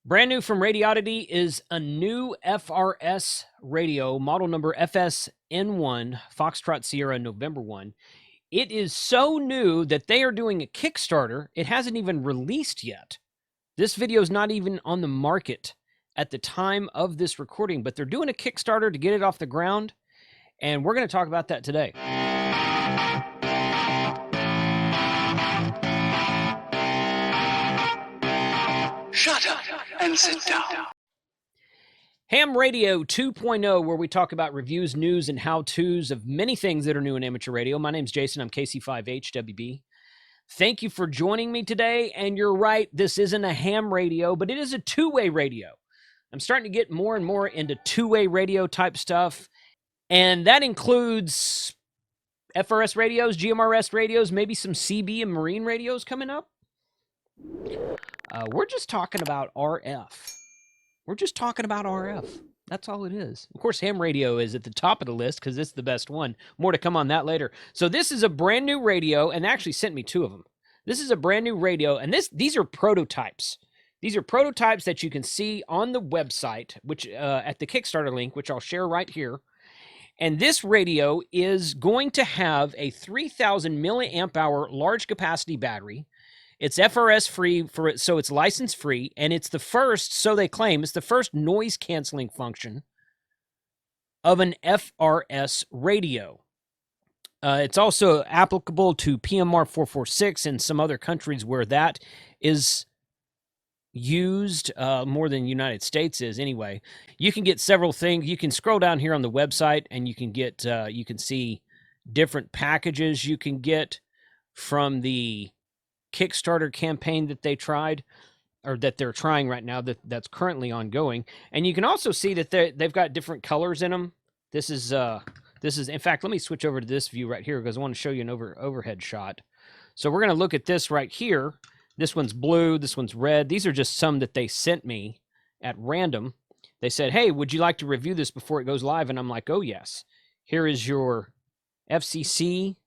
Brand new from Radioddity is a new FRS radio, model number FS-N1, Foxtrot Sierra November 1. It is so new that they are doing a Kickstarter. It hasn't even released yet. This video is not even on the market at the time of this recording, but they're doing a Kickstarter to get it off the ground, and we're going to talk about that today. Shut up and sit down. Ham Radio 2.0, where we talk about reviews, news, and how-tos of many things that are new in amateur radio. My name's Jason. I'm KC5HWB. Thank you for joining me today. And you're right, this isn't a ham radio, but it is a two-way radio. I'm starting to get more and more into two-way radio type stuff, and that includes FRS radios, GMRS radios, maybe some CB and marine radios coming up. We're just talking about RF. We're just talking about RF. That's all it is. Of course, ham radio is at the top of the list because it's the best one. More to come on that later. So this is a brand new radio, and they actually sent me two of them. This is a brand new radio, and these are prototypes. These are prototypes that you can see on the website, which at the Kickstarter link, which I'll share right here. And this radio is going to have a 3,000 milliamp hour large capacity battery. It's FRS free, so it's license free, and it's the first, so they claim, it's the first noise canceling function of an FRS radio. It's also applicable to PMR446 and some other countries where that is used more than the United States is anyway. You can get several things. You can scroll down here on the website and you can get, you can see different packages you can get from the Kickstarter campaign that they tried, or that they're trying right now, that's currently ongoing. And you can also see that they've got different colors in them. This is in fact, let me switch over to this view right here because I want to show you an overhead shot. So we're going to look at this right here. This one's blue, this one's red. These are just some that they sent me at random. They said, hey, would you like to review this before it goes live? And I'm like, oh yes. Here is your FCC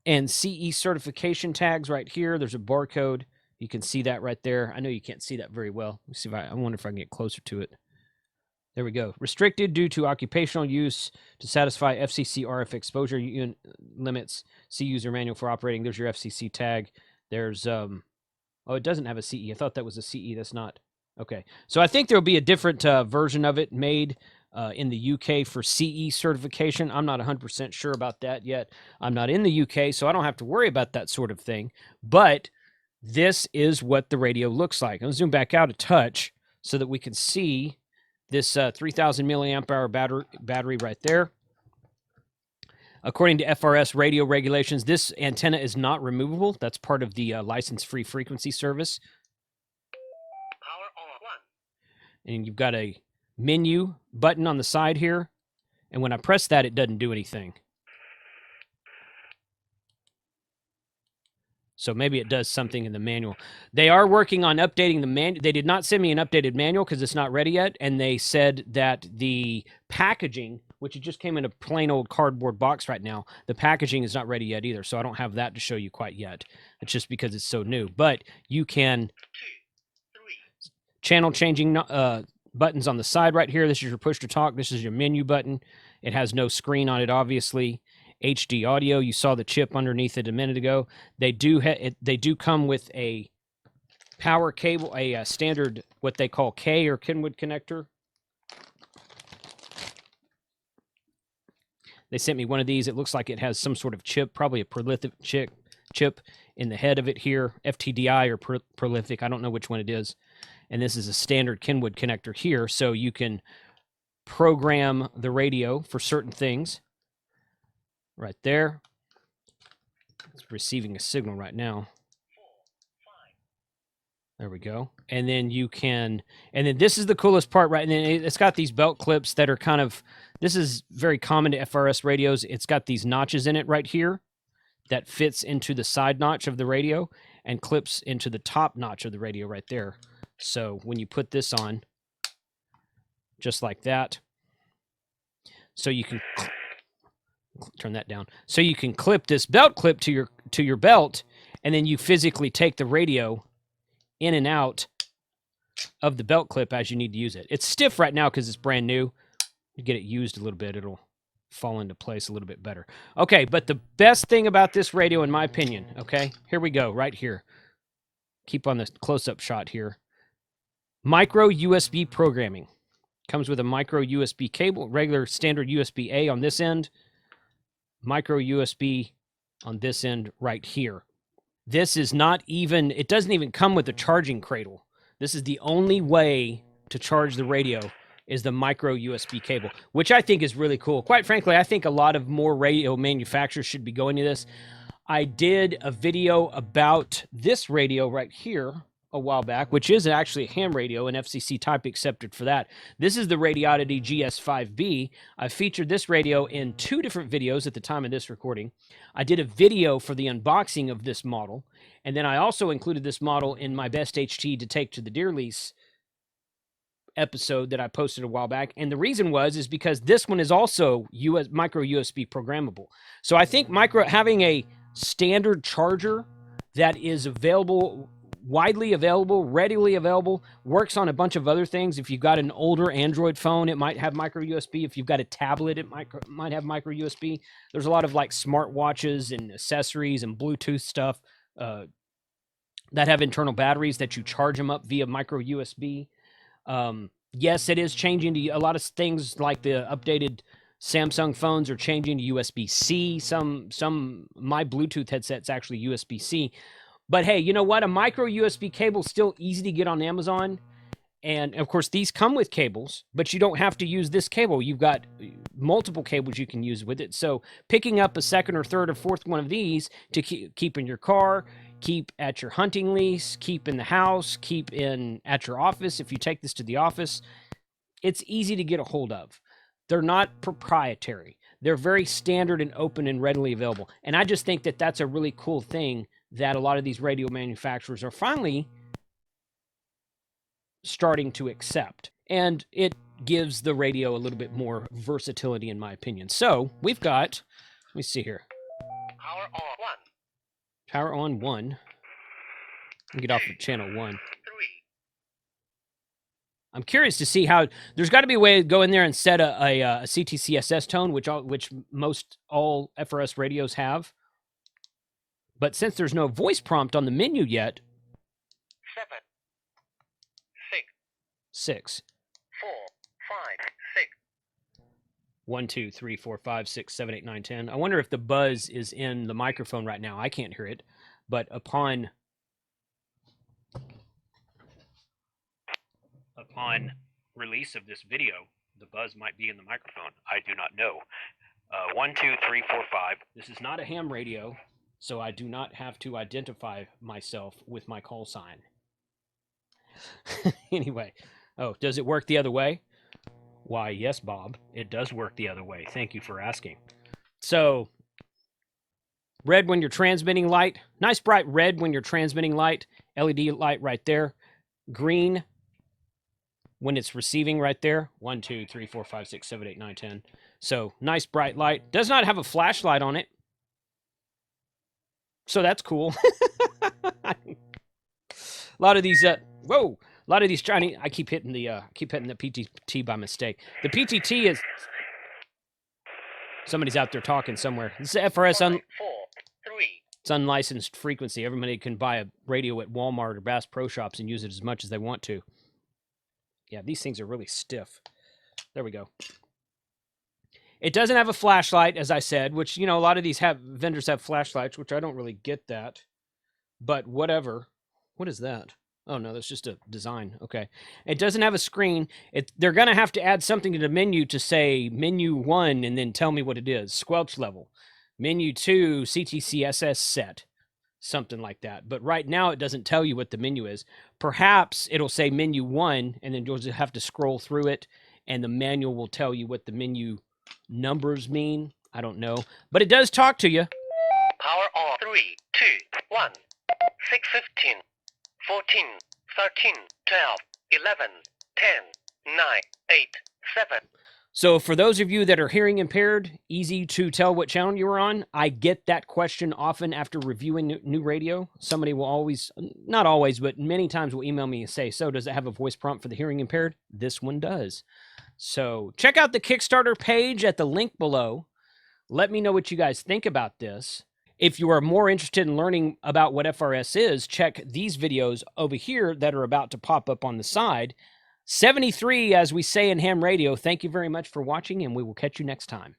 and CE certification tags right here. There's a barcode. You can see that right there. I know you can't see that very well. Let me see if I wonder if I can get closer to it. There we go. Restricted due to occupational use to satisfy FCC RF exposure limits. See user manual for operating. There's your FCC tag. There's, oh, it doesn't have a CE. I thought that was a CE. That's not. Okay. So I think there'll be a different version of it made in the UK for CE certification. I'm not 100% sure about that yet. I'm not in the UK, so I don't have to worry about that sort of thing. But this is what the radio looks like. I'll zoom back out a touch so that we can see this 3,000 milliamp hour battery right there. According to FRS radio regulations, this antenna is not removable. That's part of the license-free frequency service. Power on. And you've got a menu button on the side here, and when I press that, it doesn't do anything. So maybe it does something in the manual. They are working on updating the manual. They did not send me an updated manual because it's not ready yet, and they said that the packaging, which it just came in a plain old cardboard box right now, the packaging is not ready yet either, so I don't have that to show you quite yet. It's just because it's so new. But you can channel changing buttons on the side right here. This is your push to talk. This is your menu button. It has no screen on it, obviously. HD audio. You saw the chip underneath it a minute ago. They do come with a power cable, a standard what they call K or Kenwood connector. They sent me one of these. It looks like it has some sort of chip, probably a prolific chip in the head of it here, FTDI or prolific. I don't know which one it is. And this is a standard Kenwood connector here, so you can program the radio for certain things. Right there. It's receiving a signal right now. There we go. And then you can, and then this is the coolest part, right? And then it's got these belt clips that are kind of, this is very common to FRS radios. It's got these notches in it right here that fits into the side notch of the radio and clips into the top notch of the radio right there. So when you put this on, just like that, so you can turn that down. So you can clip this belt clip to your belt, and then you physically take the radio in and out of the belt clip as you need to use it. It's stiff right now because it's brand new. You get it used a little bit, it'll fall into place a little bit better. Okay, but the best thing about this radio, in my opinion, okay, here we go, right here. Keep on the close-up shot here. Micro USB programming. Comes with a micro USB cable, regular standard USB-A on this end, micro USB on this end right here. This is not even, it doesn't even come with a charging cradle. This is the only way to charge the radio is the micro USB cable, which I think is really cool. Quite frankly, I think a lot of more radio manufacturers should be going to this. I did a video about this radio right here a while back, which is actually a ham radio, and FCC type accepted for that. This is the Radioddity GS5B. I featured this radio in 2 different videos at the time of this recording. I did a video for the unboxing of this model, and then I also included this model in my best HT to take to the deer lease episode that I posted a while back. And the reason is because this one is also micro USB programmable. So I think having a standard charger that is available, widely available, readily available, works on a bunch of other things. If you've got an older Android phone, it might have micro USB. If you've got a tablet, it might have micro USB. There's a lot of like smartwatches and accessories and Bluetooth stuff that have internal batteries that you charge them up via micro USB. Yes, it is changing to a lot of things, like the updated Samsung phones are changing to USB-C. My Bluetooth headset's actually USB-C. But hey, you know what? A micro USB cable is still easy to get on Amazon. And of course, these come with cables, but you don't have to use this cable. You've got multiple cables you can use with it. So picking up a second or third or fourth one of these to keep in your car, keep at your hunting lease, keep in the house, keep at your office. If you take this to the office, it's easy to get a hold of. They're not proprietary. They're very standard and open and readily available. And I just think that that's a really cool thing that a lot of these radio manufacturers are finally starting to accept. And it gives the radio a little bit more versatility, in my opinion. So we've got, let me see here. Power on 1. Power on 1. Get off of channel 1. 3. I'm curious to see how, there's got to be a way to go in there and set a CTCSS tone, which most all FRS radios have. But since there's no voice prompt on the menu yet. 7. 6. 6. 4. 5. 6. 1, 2, 3, 4, 5, 6, 7, 8, 9, 10. I wonder if the buzz is in the microphone right now. I can't hear it, but upon release of this video, the buzz might be in the microphone. I do not know. 1, 2, 3, 4, 5. This is not a ham radio, so I do not have to identify myself with my call sign. Anyway, oh, does it work the other way? Why, yes, Bob, it does work the other way. Thank you for asking. So, red when you're transmitting light. Nice bright red when you're transmitting light. LED light right there. Green when it's receiving right there. 1, 2, 3, 4, 5, 6, 7, 8, 9, 10. So, nice bright light. Does not have a flashlight on it. So that's cool. A lot of these, whoa! A lot of these Chinese. I keep hitting the PTT by mistake. The PTT is. Somebody's out there talking somewhere. This is FRS. 4. 3. It's unlicensed frequency. Everybody can buy a radio at Walmart or Bass Pro Shops and use it as much as they want to. Yeah, these things are really stiff. There we go. It doesn't have a flashlight, as I said, which, you know, a lot of these vendors have flashlights, which I don't really get that. But whatever. What is that? Oh, no, that's just a design. Okay. It doesn't have a screen. They're going to have to add something to the menu to say menu 1 and then tell me what it is. Squelch level. Menu 2, CTCSS set. Something like that. But right now, it doesn't tell you what the menu is. Perhaps it'll say menu 1, and then you'll just have to scroll through it, and the manual will tell you what the menu numbers mean. I don't know. But it does talk to you. Power on 3, 2, 1. 6, 15. 14, 13, 12, 11, 10, 9, 8, 7. So for those of you that are hearing impaired, easy to tell what channel you were on. I get that question often after reviewing new radio. Somebody will always, not always, but many times will email me and say, so does it have a voice prompt for the hearing impaired? This one does. So check out the Kickstarter page at the link below. Let me know what you guys think about this. If you are more interested in learning about what FRS is, check these videos over here that are about to pop up on the side. 73, as we say in ham radio. Thank you very much for watching, and we will catch you next time.